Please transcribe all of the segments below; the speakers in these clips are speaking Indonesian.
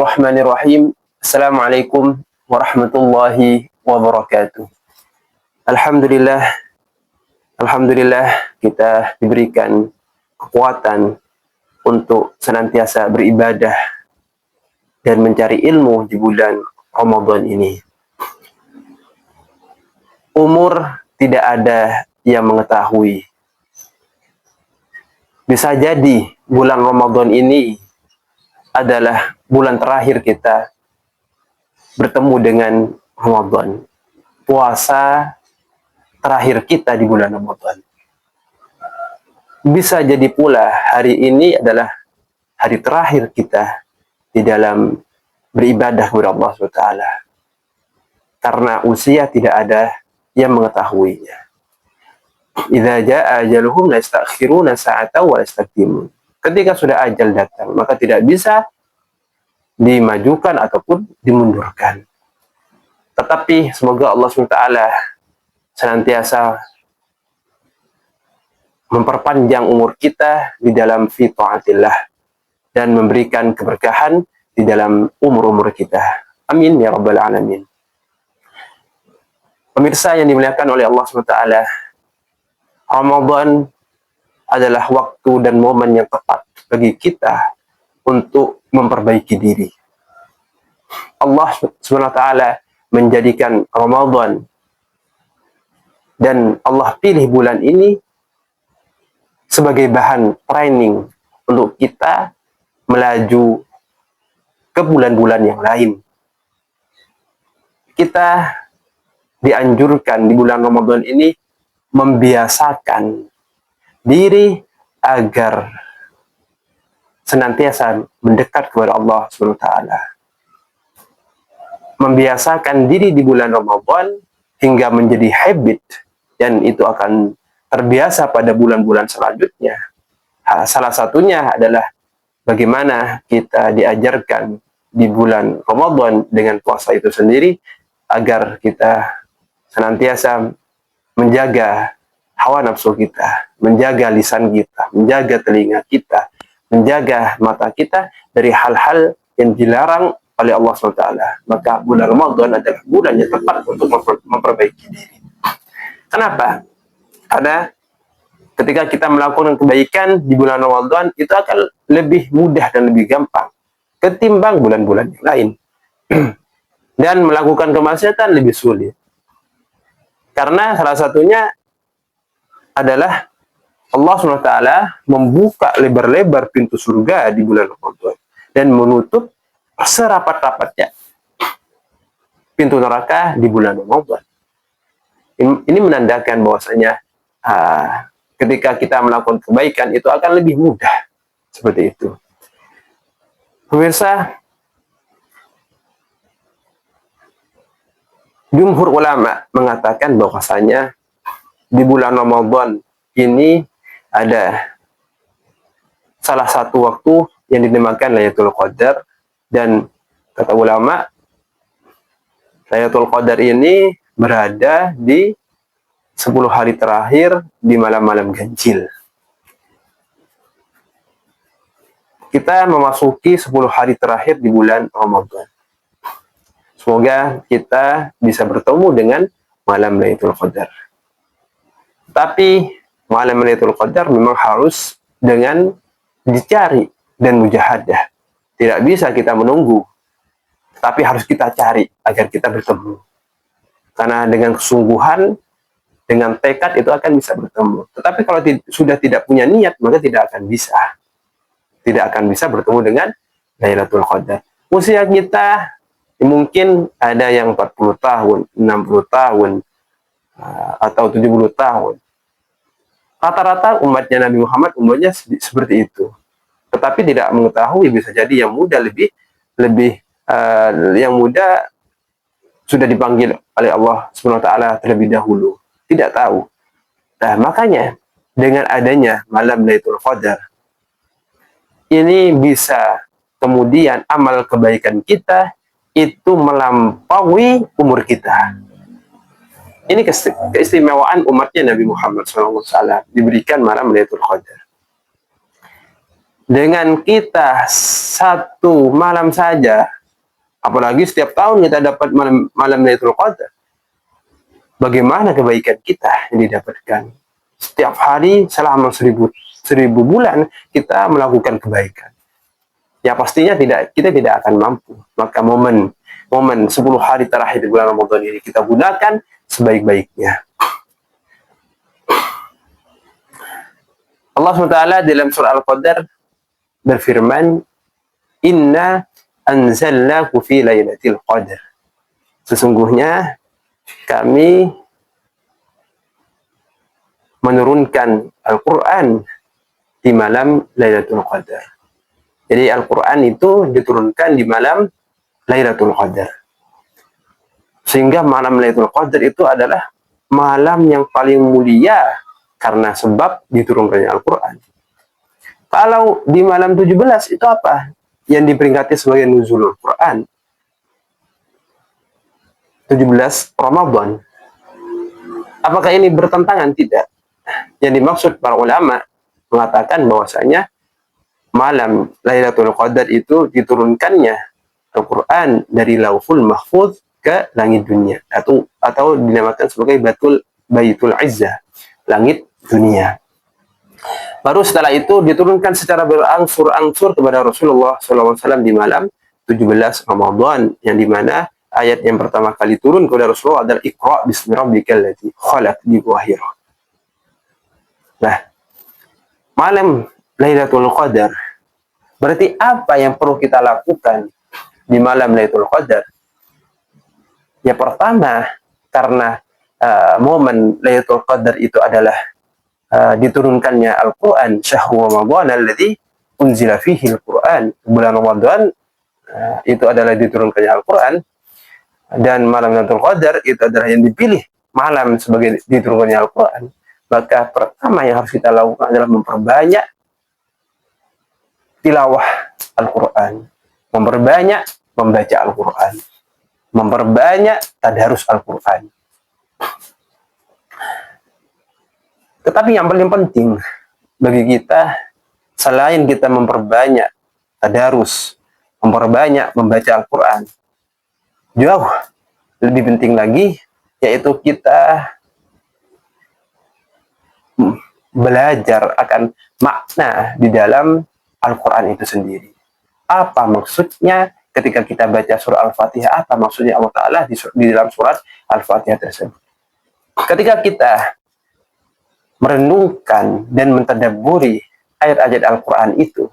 Bismillahirrahmanirrahim. Assalamualaikum warahmatullahi wabarakatuh. Alhamdulillah, Alhamdulillah kita diberikan kekuatan untuk senantiasa beribadah dan mencari ilmu di bulan Ramadan ini. Umur tidak ada yang mengetahui. Bisa jadi bulan Ramadan ini adalah bulan terakhir kita bertemu dengan Ramadan. Puasa terakhir kita di bulan Ramadan. Bisa jadi pula hari ini adalah hari terakhir kita di dalam beribadah kepada Allah SWT. Karena usia tidak ada yang mengetahuinya. Idza jaa ajaluhum la yastakhiruna sa'atan wa la yastaqdimun. Ketika sudah ajal datang, maka tidak bisa dimajukan ataupun dimundurkan. Tetapi semoga Allah SWT senantiasa memperpanjang umur kita di dalam fi ta'atillah dan memberikan keberkahan di dalam umur-umur kita. Amin ya rabbal alamin. Pemirsa yang dimuliakan oleh Allah SWT, Ramadan adalah waktu dan momen yang tepat bagi kita untuk memperbaiki diri. Allah SWT menjadikan Ramadan dan Allah pilih bulan ini sebagai bahan training untuk kita melaju ke bulan-bulan yang lain. Kita dianjurkan di bulan Ramadan ini membiasakan diri agar senantiasa mendekat kepada Allah SWT. Membiasakan diri di bulan Ramadan hingga menjadi habit, dan itu akan terbiasa pada bulan-bulan selanjutnya. Salah satunya adalah bagaimana kita diajarkan di bulan Ramadan dengan puasa itu sendiri, agar kita senantiasa menjaga hawa nafsu kita, menjaga lisan kita, menjaga telinga kita, menjaga mata kita dari hal-hal yang dilarang oleh Allah SWT. Maka bulan Ramadan adalah bulan yang tepat untuk memperbaiki diri. Kenapa? Karena ketika kita melakukan kebaikan di bulan Ramadan, itu akan lebih mudah dan lebih gampang ketimbang bulan-bulan yang lain. Dan melakukan kemaksiatan lebih sulit. Karena salah satunya adalah Allah SWT membuka lebar-lebar pintu surga di bulan Ramadan dan menutup serapat-rapatnya pintu neraka di bulan Ramadan. Ini menandakan bahwasanya ketika kita melakukan kebaikan itu akan lebih mudah. Seperti itu. Pemirsa, jumhur ulama mengatakan bahwasanya di bulan Ramadan ini ada salah satu waktu yang dinamakan Lailatul Qadar, dan kata ulama Lailatul Qadar ini berada di 10 hari terakhir di malam-malam ganjil. Kita memasuki 10 hari terakhir di bulan Ramadan. Semoga kita bisa bertemu dengan malam Lailatul Qadar. Tapi malam Lailatul Qadar memang harus dengan dicari dan mujahadah. Tidak bisa kita menunggu, tapi harus kita cari agar kita bertemu. Karena dengan kesungguhan, dengan tekad itu akan bisa bertemu. Tetapi kalau sudah tidak punya niat, maka tidak akan bisa. Tidak akan bisa bertemu dengan Lailatul Qadar. Usia kita mungkin ada yang 40 tahun, 60 tahun, atau 70 tahun. Rata-rata umatnya Nabi Muhammad umurnya seperti itu. Tetapi tidak mengetahui, bisa jadi yang muda yang muda sudah dipanggil oleh Allah SWT terlebih dahulu. Tidak tahu. Nah, makanya dengan adanya malam Lailatul Qadar ini bisa kemudian amal kebaikan kita itu melampaui umur kita. Ini keistimewaan umatnya Nabi Muhammad SAW diberikan malam Lailatul Qadar. Dengan kita satu malam saja, apalagi setiap tahun kita dapat malam Lailatul Qadar, bagaimana kebaikan kita yang didapatkan? Setiap hari selama seribu bulan kita melakukan kebaikan. Ya pastinya kita tidak akan mampu. Maka momen 10 hari terakhir di bulan Ramadan ini kita gunakan sebaik-baiknya. Allah SWT dalam surah Al-Qadar berfirman, Inna anzalnahu fi lailatul qadar. Sesungguhnya kami menurunkan Al-Quran di malam Lailatul Qadar. Jadi Al-Quran itu diturunkan di malam Lailatul Qadar. Sehingga malam Lailatul Qadar itu adalah malam yang paling mulia karena sebab diturunkannya Al-Quran. Kalau di malam 17 itu apa? Yang diperingati sebagai nuzulul Quran. 17 Ramadan. Apakah ini bertentangan? Tidak. Yang dimaksud para ulama mengatakan bahwasanya malam Lailatul Qadar itu diturunkannya Al-Quran dari Lauhul Mahfuz ke langit dunia, atau dinamakan sebagai Baitul Izzah, langit dunia. Baru setelah itu diturunkan secara berangsur-angsur kepada Rasulullah SAW di malam 17 Ramadan, yang dimana ayat yang pertama kali turun kepada Rasulullah adalah Iqra bismi rabbikal ladzi khalaq di Wahir. Nah, malam Lailatul Qadar, berarti apa yang perlu kita lakukan di malam Lailatul Qadar? Ya pertama, karena momen Lailatul Qadar itu adalah diturunkannya Al-Quran, syahrul Ramadan alladzi unzila fihi Al-Quran. Bulan Ramadan itu adalah diturunkannya Al-Quran, dan malam Lailatul Qadar itu adalah yang dipilih malam sebagai diturunkannya Al-Quran. Maka pertama yang harus kita lakukan adalah memperbanyak tilawah Al-Quran, memperbanyak membaca Al-Quran, memperbanyak tadarus Al-Quran. Tetapi yang paling penting bagi kita, selain kita memperbanyak tadarus, memperbanyak membaca Al-Quran, jauh lebih penting lagi, yaitu kita belajar akan makna di dalam Al-Quran itu sendiri. Apa maksudnya ketika kita baca surah Al-Fatihah? Apa maksudnya Allah Ta'ala di dalam surat Al-Fatihah tersebut? Ketika kita merenungkan dan mentadabburi ayat-ayat Al-Quran itu,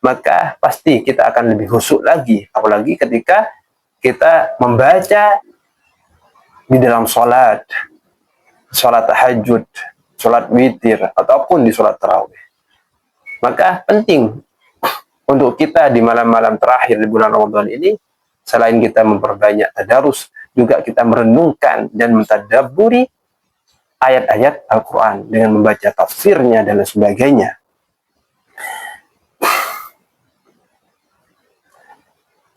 maka pasti kita akan lebih khusyuk lagi, apalagi ketika kita membaca di dalam sholat tahajud, sholat witir, ataupun di sholat tarawih. Maka penting untuk kita di malam-malam terakhir di bulan Ramadan ini, selain kita memperbanyak tadarus, juga kita merenungkan dan mentadabburi ayat-ayat Al-Quran dengan membaca tafsirnya dan sebagainya.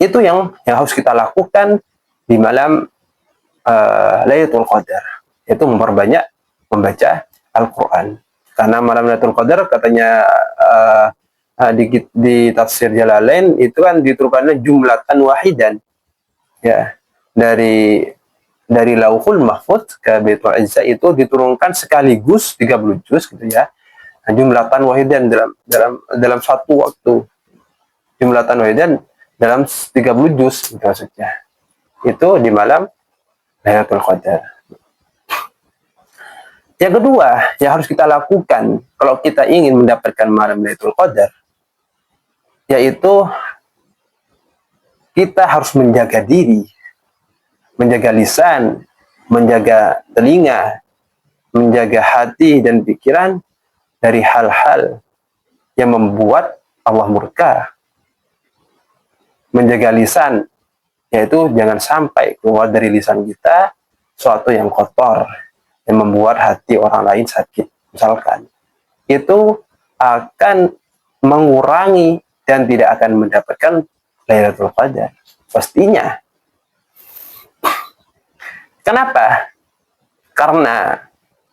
Itu yang harus kita lakukan di malam Lailatul Qadar, yaitu memperbanyak membaca Al-Quran. Karena malam Lailatul Qadar katanya di tafsir Jalalain itu kan diturunkannya jumlatan wahidan, ya, dari Lauhul Mahfuz ke Baitul Izzah itu diturunkan sekaligus 30 juz gitu ya. Nah, jumlatan wahidan dalam satu waktu. Jumlatan wahidan dalam 30 juz gitu maksudnya. Itu di malam Lailatul Qadar. Yang kedua yang harus kita lakukan kalau kita ingin mendapatkan malam Lailatul Qadar, yaitu kita harus menjaga diri, menjaga lisan, menjaga telinga, menjaga hati dan pikiran dari hal-hal yang membuat Allah murka. Menjaga lisan, yaitu jangan sampai keluar dari lisan kita suatu yang kotor, yang membuat hati orang lain sakit. Misalkan, itu akan mengurangi dan tidak akan mendapatkan Lailatul Qadar. Pastinya. Kenapa? Karena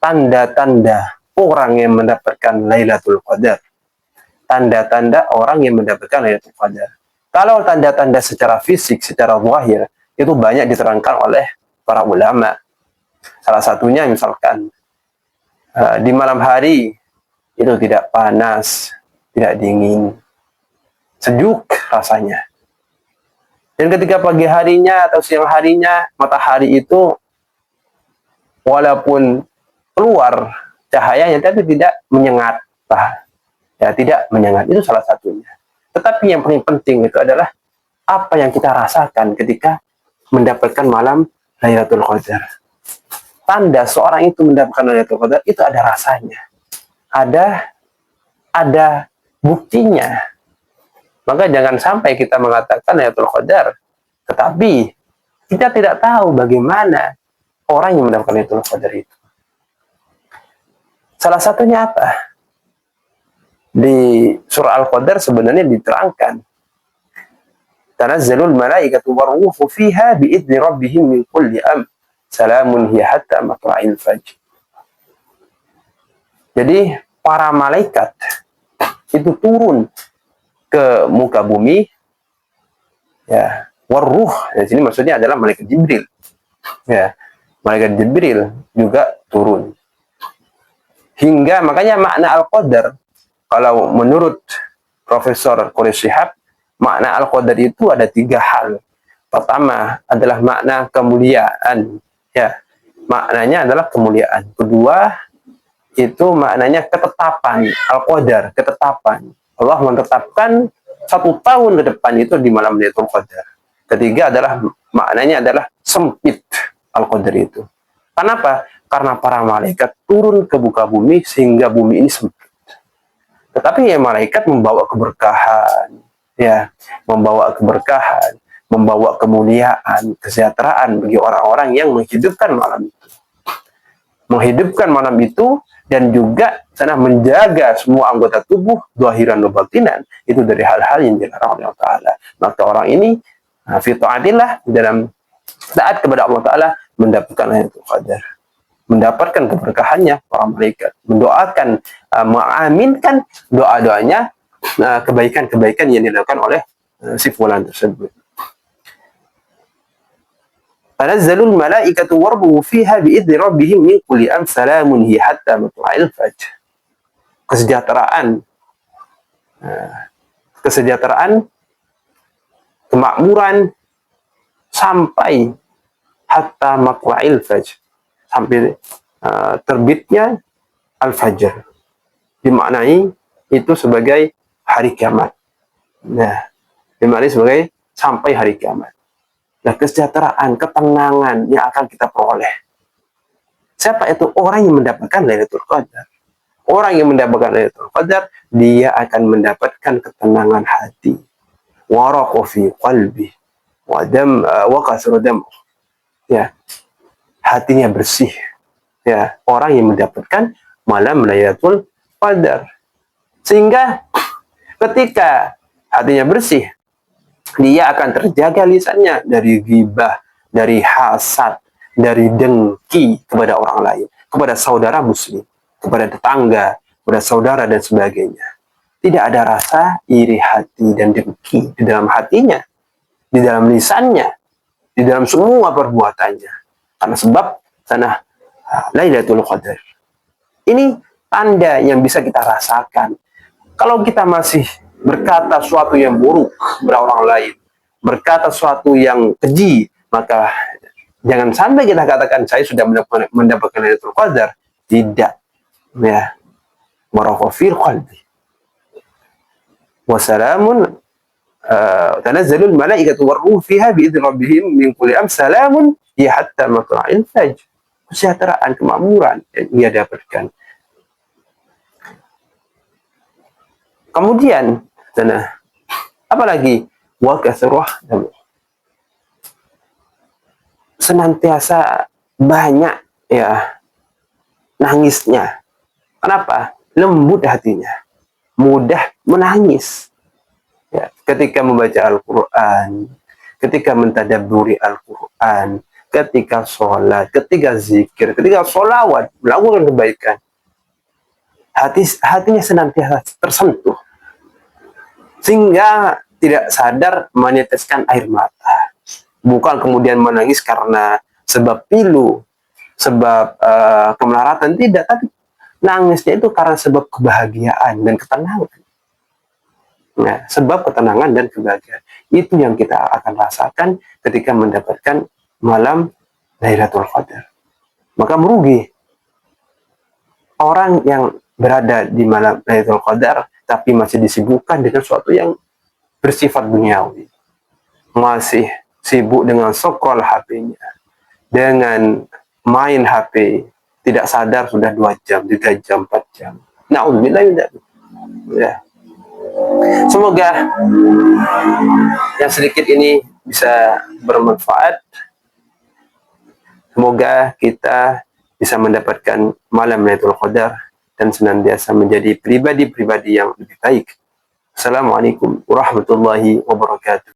tanda-tanda orang yang mendapatkan Lailatul Qadar, tanda-tanda orang yang mendapatkan Lailatul Qadar. Kalau tanda-tanda secara fisik, secara zahir, itu banyak diterangkan oleh para ulama. Salah satunya misalkan di malam hari itu tidak panas, tidak dingin, sejuk rasanya. Dan ketika pagi harinya atau siang harinya, matahari itu walaupun keluar cahayanya tapi tidak menyengat. Ya, tidak menyengat. Itu salah satunya. Tetapi yang paling penting itu adalah apa yang kita rasakan ketika mendapatkan malam Lailatul Qadar. Tanda seorang itu mendapatkan Lailatul Qadar itu ada rasanya. Ada buktinya. Maka jangan sampai kita mengatakan Lailatul Qadar, tetapi kita tidak tahu bagaimana orang yang mendapatkan Lailatul Qadar itu. Salah satunya apa? Di surah Al-Qadar sebenarnya diterangkan, tanazzalul malaikatu warruhu fiha biidzni rabbihim min kulli amr salamun hiya hatta matla'il fajr. Jadi para malaikat itu turun ke muka bumi, ya, warruh di sini maksudnya adalah malaikat Jibril, ya, malaikat Jibril juga turun. Hingga makanya makna Al-Qadar, kalau menurut Profesor Quraish Shihab, makna Al-Qadar itu ada 3 hal. Pertama adalah makna kemuliaan, ya, maknanya adalah kemuliaan. Kedua itu maknanya ketetapan. Al-Qadar, ketetapan. Allah menetapkan 1 tahun ke depan itu di malam Lailatul Qadar. Ketiga adalah maknanya adalah sempit Al-Qadar itu. Kenapa? Karena para malaikat turun ke muka bumi sehingga bumi ini sempit. Tetapi ya malaikat membawa keberkahan, ya, membawa keberkahan, membawa kemuliaan, kesejahteraan bagi orang-orang yang menghidupkan malam itu. Menghidupkan malam itu dan juga sana menjaga semua anggota tubuh zahiran wa batinan itu dari hal-hal yang dilarang oleh Allah Ta'ala. Maka orang ini fi ta'atillah, dalam taat kepada Allah Ta'ala, mendapatkan Lailatul Qadar, mendapatkan keberkahannya para malaikat, mendoakan, mengaminkan doa-doanya, kebaikan-kebaikan yang dilakukan oleh si fulan tersebut. Tanazzalul malaikatu warruhu fiha biidzni rabbihim min kulli amr salamun hiya hatta matla'il fajr. Kesejahteraan, kemakmuran sampai hatta matla'il fajr, sampai terbitnya al-fajr. Dimaknai itu sebagai hari kiamat. Nah, dimaknai sebagai sampai hari kiamat. Nah, kesejahteraan, ketenangan yang akan kita peroleh. Siapa itu? Orang yang mendapatkan Lailatul Qadar. Orang yang mendapatkan Lailatul Qadar, dia akan mendapatkan ketenangan hati. Waraqu fi qalbi wa kasru dam. Ya, hatinya bersih. Ya, orang yang mendapatkan malam Lailatul Qadar. Sehingga ketika hatinya bersih, dia akan terjaga lisannya dari ghibah, dari hasad, dari dengki kepada orang lain, kepada saudara muslim, kepada tetangga, kepada saudara dan sebagainya. Tidak ada rasa iri hati dan dengki di dalam hatinya, di dalam lisannya, di dalam semua perbuatannya. Karena sebab sana Lailatul Qadar. Ini tanda yang bisa kita rasakan. Kalau kita masih berkata sesuatu yang buruk kepada orang lain, berkata sesuatu yang keji, maka jangan sampai kita katakan saya sudah mendapatkan Lailatul Qadar. Tidak. Ya. Waraqafir qalbi. Wassalamun tanazzalul malaikatu warruh fiha biidzni rabbihim min kulli amr salamun hiya hatta matla'il fajr. Kesejahteraan, kemakmuran yang dia dapatkan. Kemudian, apalagi wa kasrah dam. Senantiasa banyak ya nangisnya. Kenapa? Lembut hatinya, mudah menangis. Ya, ketika membaca Al-Quran, ketika mentadabburi Al-Quran, ketika sholat, ketika zikir, ketika sholawat, melakukan kebaikan, hatinya senantiasa tersentuh, sehingga tidak sadar meneteskan air mata. Bukan kemudian menangis karena sebab pilu, sebab kemelaratan, tidak, tapi nangisnya itu karena sebab kebahagiaan dan ketenangan. Nah, sebab ketenangan dan kebahagiaan itu yang kita akan rasakan ketika mendapatkan malam Lailatul Qadar. Maka merugi orang yang berada di malam Lailatul Qadar tapi masih disibukkan dengan sesuatu yang bersifat duniawi, masih sibuk dengan scroll HP-nya, dengan main HP, tidak sadar sudah 2 jam, 3 jam, 4 jam. Na'udzubillah, ya. Semoga yang sedikit ini bisa bermanfaat. Semoga kita bisa mendapatkan malam Lailatul Qadar dan senantiasa menjadi pribadi-pribadi yang lebih baik. Assalamualaikum warahmatullahi wabarakatuh.